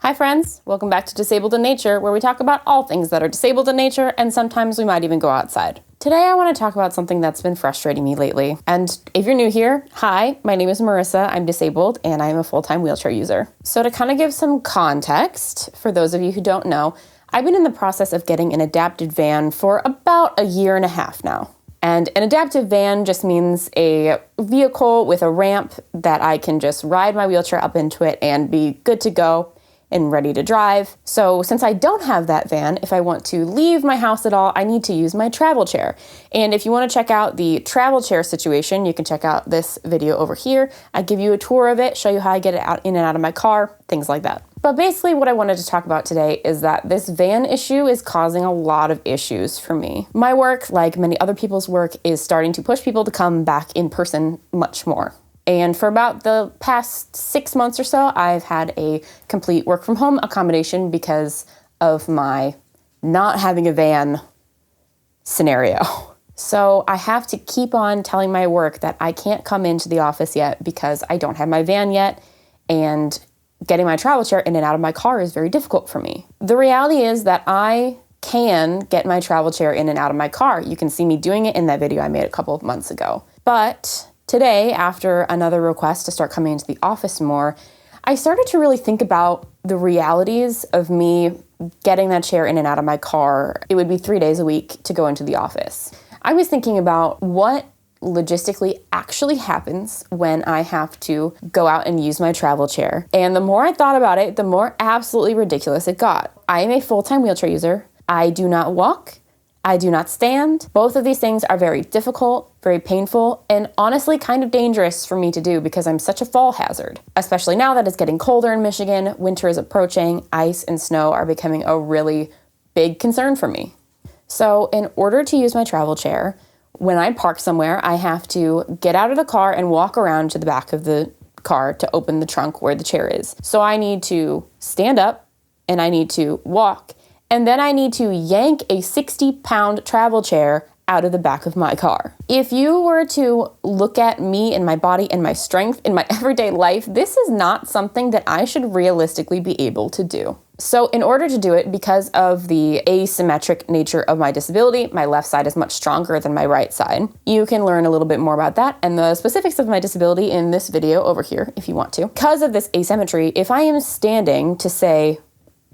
Hi friends, welcome back to Disabled in Nature, where we talk about all things that are disabled in nature, and sometimes we might even go outside. Today I want to talk about something that's been frustrating me lately. And if you're new here, hi, my name is Marissa, I'm disabled, and I am a full-time wheelchair user. So to kind of give some context, for those of you who don't know, I've been in the process of getting an adapted van for about a year and a half now. And an adaptive van just means a vehicle with a ramp that I can just ride my wheelchair up into it and be good to go and ready to drive. So since I don't have that van, if I want to leave my house at all, I need to use my travel chair. And if you want to check out the travel chair situation, you can check out this video over here. I give you a tour of it, show you how I get it out in and out of my car, things like that. But basically what I wanted to talk about today is that this van issue is causing a lot of issues for me. My work, like many other people's work, is starting to push people to come back in person much more. And for about the past 6 months or so, I've had a complete work from home accommodation because of my not having a van scenario. So I have to keep on telling my work that I can't come into the office yet because I don't have my van yet, and getting my travel chair in and out of my car is very difficult for me. The reality is that I can get my travel chair in and out of my car. You can see me doing it in that video I made a couple of months ago. But today, after another request to start coming into the office more, I started to really think about the realities of me getting that chair in and out of my car. It would be 3 days a week to go into the office. I was thinking about what logistically actually happens when I have to go out and use my travel chair. And the more I thought about it, the more absolutely ridiculous it got. I am a full-time wheelchair user. I do not walk. I do not stand. Both of these things are very difficult, very painful, and honestly kind of dangerous for me to do because I'm such a fall hazard. Especially now that it's getting colder in Michigan, winter is approaching, ice and snow are becoming a really big concern for me. So in order to use my travel chair, when I park somewhere, I have to get out of the car and walk around to the back of the car to open the trunk where the chair is. So I need to stand up and I need to walk. And then I need to yank a 60-pound travel chair out of the back of my car. If you were to look at me and my body and my strength in my everyday life, this is not something that I should realistically be able to do. So in order to do it, because of the asymmetric nature of my disability, my left side is much stronger than my right side. You can learn a little bit more about that and the specifics of my disability in this video over here if you want to. Because of this asymmetry, if I am standing to, say,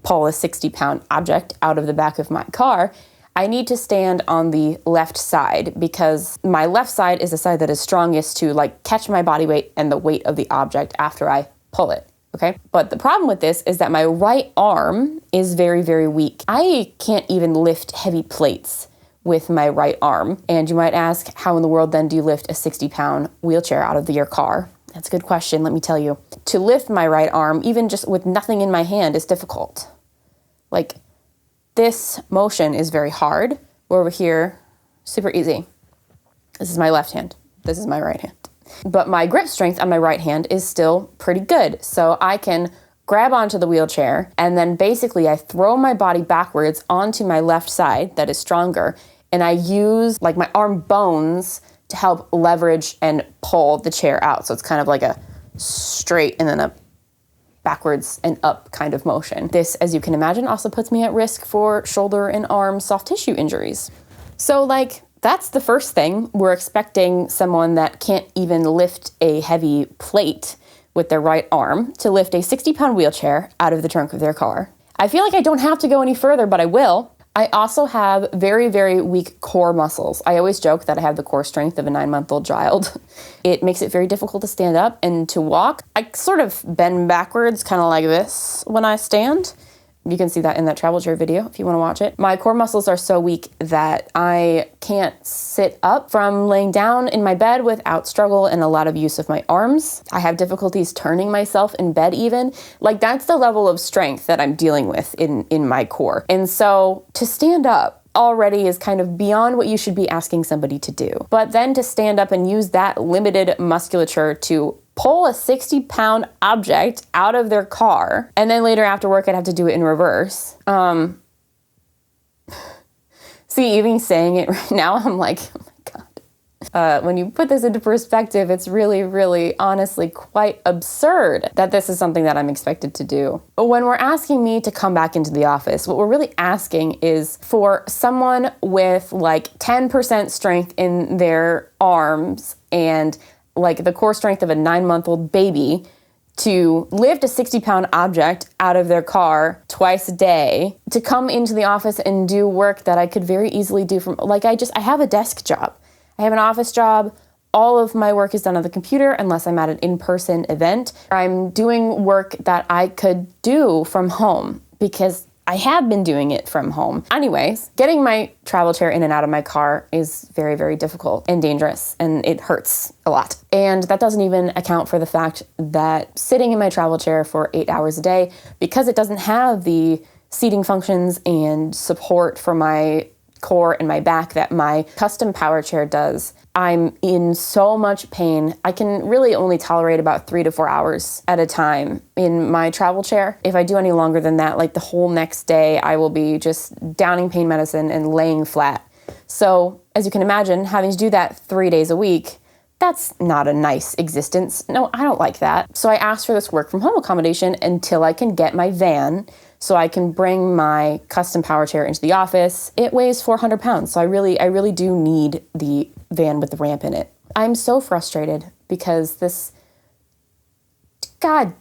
pull a 60-pound object out of the back of my car, I need to stand on the left side because my left side is the side that is strongest to catch my body weight and the weight of the object after I pull it, okay? But the problem with this is that my right arm is very, very weak. I can't even lift heavy plates with my right arm. And you might ask, how in the world then do you lift a 60-pound wheelchair out of your car? That's a good question, let me tell you. To lift my right arm, even just with nothing in my hand, is difficult. This motion is very hard. Over here, super easy. This is my left hand. This is my right hand. But my grip strength on my right hand is still pretty good. So I can grab onto the wheelchair and then basically I throw my body backwards onto my left side that is stronger. And I use my arm bones to help leverage and pull the chair out. So it's kind of like a straight and then a backwards and up kind of motion. This, as you can imagine, also puts me at risk for shoulder and arm soft tissue injuries. So that's the first thing. We're expecting someone that can't even lift a heavy plate with their right arm to lift a 60-pound wheelchair out of the trunk of their car. I feel like I don't have to go any further, but I will. I also have very, very weak core muscles. I always joke that I have the core strength of a 9-month-old child. It makes it very difficult to stand up and to walk. I sort of bend backwards, kind of like this when I stand. You can see that in that travel chair video if you want to watch it. My core muscles are so weak that I can't sit up from laying down in my bed without struggle and a lot of use of my arms. I have difficulties turning myself in bed even. That's the level of strength that I'm dealing with in my core. And so to stand up already is kind of beyond what you should be asking somebody to do. But then to stand up and use that limited musculature to pull a 60-pound object out of their car, and then later after work I'd have to do it in reverse. See, even saying it right now, I'm like, oh my God. When you put this into perspective, it's really, really, honestly, quite absurd that this is something that I'm expected to do. When we're asking me to come back into the office, what we're really asking is for someone with like 10% strength in their arms and like the core strength of a 9-month-old baby to lift a 60-pound object out of their car twice a day, to come into the office and do work that I could very easily do from, like, I have a desk job. I have an office job. All of my work is done on the computer unless I'm at an in-person event. I'm doing work that I could do from home because I have been doing it from home. Anyways, getting my travel chair in and out of my car is very, very difficult and dangerous, and it hurts a lot. And that doesn't even account for the fact that sitting in my travel chair for 8 hours a day, because it doesn't have the seating functions and support for my core and my back that my custom power chair does, I'm in so much pain. I can really only tolerate about 3 to 4 hours at a time in my travel chair. If I do any longer than that, like the whole next day, I will be just downing pain medicine and laying flat. So as you can imagine, having to do that 3 days a week, that's not a nice existence. No, I don't like that. So I asked for this work from home accommodation until I can get my van so I can bring my custom power chair into the office. It weighs 400 pounds, so I really do need the van with the ramp in it. I'm so frustrated because this, God,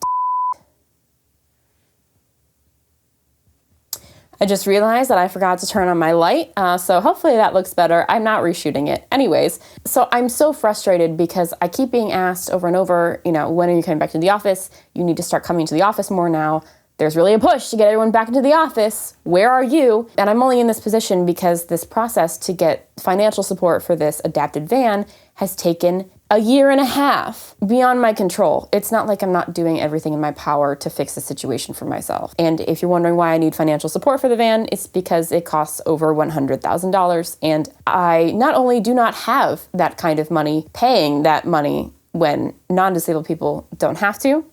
I just realized that I forgot to turn on my light, so hopefully that looks better. I'm not reshooting it. Anyways, so I'm so frustrated because I keep being asked over and over, when are you coming back to the office? You need to start coming to the office more now. There's really a push to get everyone back into the office. Where are you? And I'm only in this position because this process to get financial support for this adapted van has taken 1.5 years, beyond my control. It's not like I'm not doing everything in my power to fix the situation for myself. And if you're wondering why I need financial support for the van, it's because it costs over $100,000. And I not only do not have that kind of money, paying that money when non-disabled people don't have to,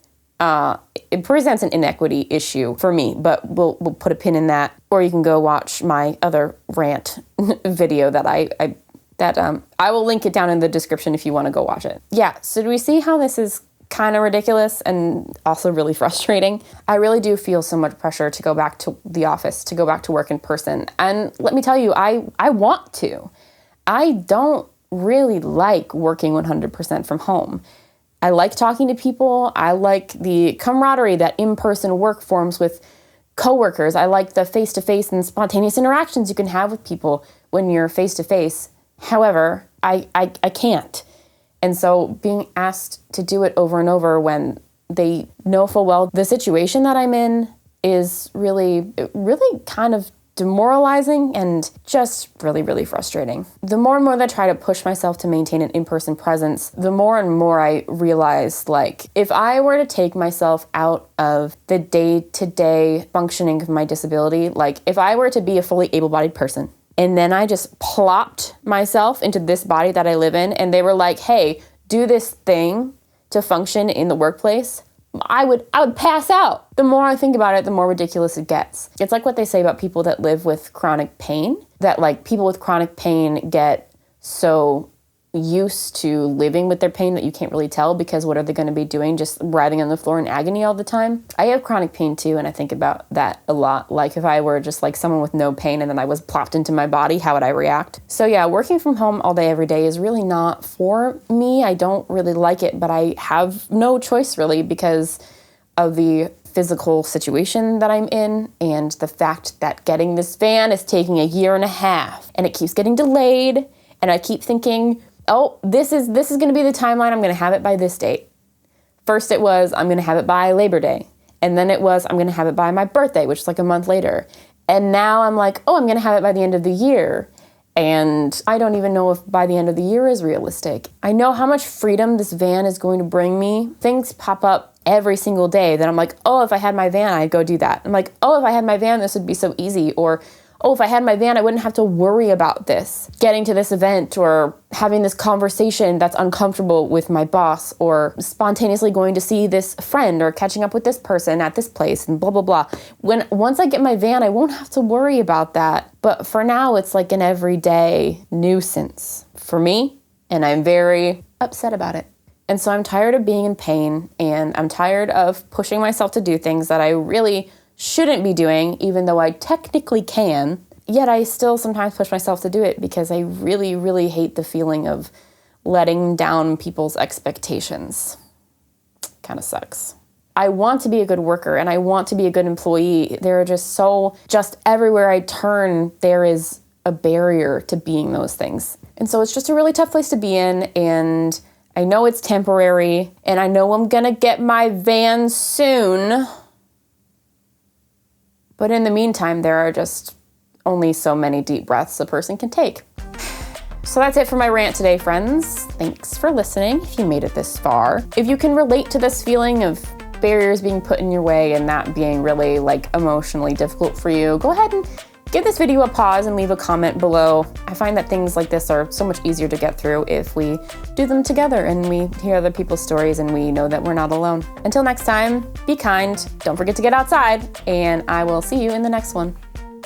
it presents an inequity issue for me, but we'll put a pin in that. Or you can go watch my other rant video that I will link it down in the description if you want to go watch it. Yeah, so do we see how this is kind of ridiculous and also really frustrating? I really do feel so much pressure to go back to the office, to go back to work in person. And let me tell you, I want to. I don't really like working 100% from home. I like talking to people. I like the camaraderie that in-person work forms with coworkers. I like the face-to-face and spontaneous interactions you can have with people when you're face-to-face. However, I can't. And so being asked to do it over and over when they know full well the situation that I'm in is really kind of demoralizing and just really, really frustrating. The more and more that I try to push myself to maintain an in-person presence, the more and more I realize, like, if I were to take myself out of the day-to-day functioning of my disability, like, if I were to be a fully able-bodied person, and then I just plopped myself into this body that I live in, and they were like, hey, do this thing to function in the workplace, I would pass out. The more I think about it, the more ridiculous it gets. It's like what they say about people that live with chronic pain, that like people with chronic pain get so used to living with their pain that you can't really tell because what are they going to be doing? Just writhing on the floor in agony all the time. I have chronic pain too, and I think about that a lot. Like if I were just like someone with no pain and then I was plopped into my body, how would I react? So yeah, working from home all day every day is really not for me. I don't really like it, but I have no choice really because of the physical situation that I'm in and the fact that getting this van is taking 1.5 years and it keeps getting delayed, and I keep thinking, oh, this is going to be the timeline. I'm going to have it by this date. First it was, I'm going to have it by Labor Day. And then it was, I'm going to have it by my birthday, which is like a month later. And now I'm like, oh, I'm going to have it by the end of the year. And I don't even know if by the end of the year is realistic. I know how much freedom this van is going to bring me. Things pop up every single day that I'm like, oh, if I had my van, I'd go do that. I'm like, oh, if I had my van, this would be so easy. Or, oh, if I had my van, I wouldn't have to worry about this. Getting to this event or having this conversation that's uncomfortable with my boss or spontaneously going to see this friend or catching up with this person at this place and blah, blah, blah. Once I get my van, I won't have to worry about that. But for now, it's like an everyday nuisance. For me, and I'm very upset about it. And so I'm tired of being in pain, and I'm tired of pushing myself to do things that I really shouldn't be doing, even though I technically can. Yet I still sometimes push myself to do it because I really, really hate the feeling of letting down people's expectations. Kind of sucks. I want to be a good worker and I want to be a good employee. There are just everywhere I turn, there is a barrier to being those things. And so it's just a really tough place to be in, and I know it's temporary, and I know I'm gonna get my van soon. But in the meantime, there are just only so many deep breaths a person can take. So that's it for my rant today, friends. Thanks for listening if you made it this far. If you can relate to this feeling of barriers being put in your way and that being really emotionally difficult for you, go ahead and give this video a pause and leave a comment below. I find that things like this are so much easier to get through if we do them together and we hear other people's stories and we know that we're not alone. Until next time, be kind, don't forget to get outside, and I will see you in the next one.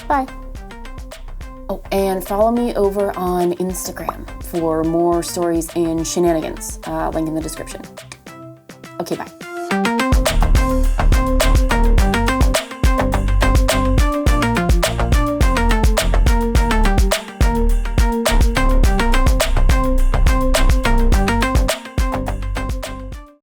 Bye. Oh, and follow me over on Instagram for more stories and shenanigans. Link in the description. Okay, bye.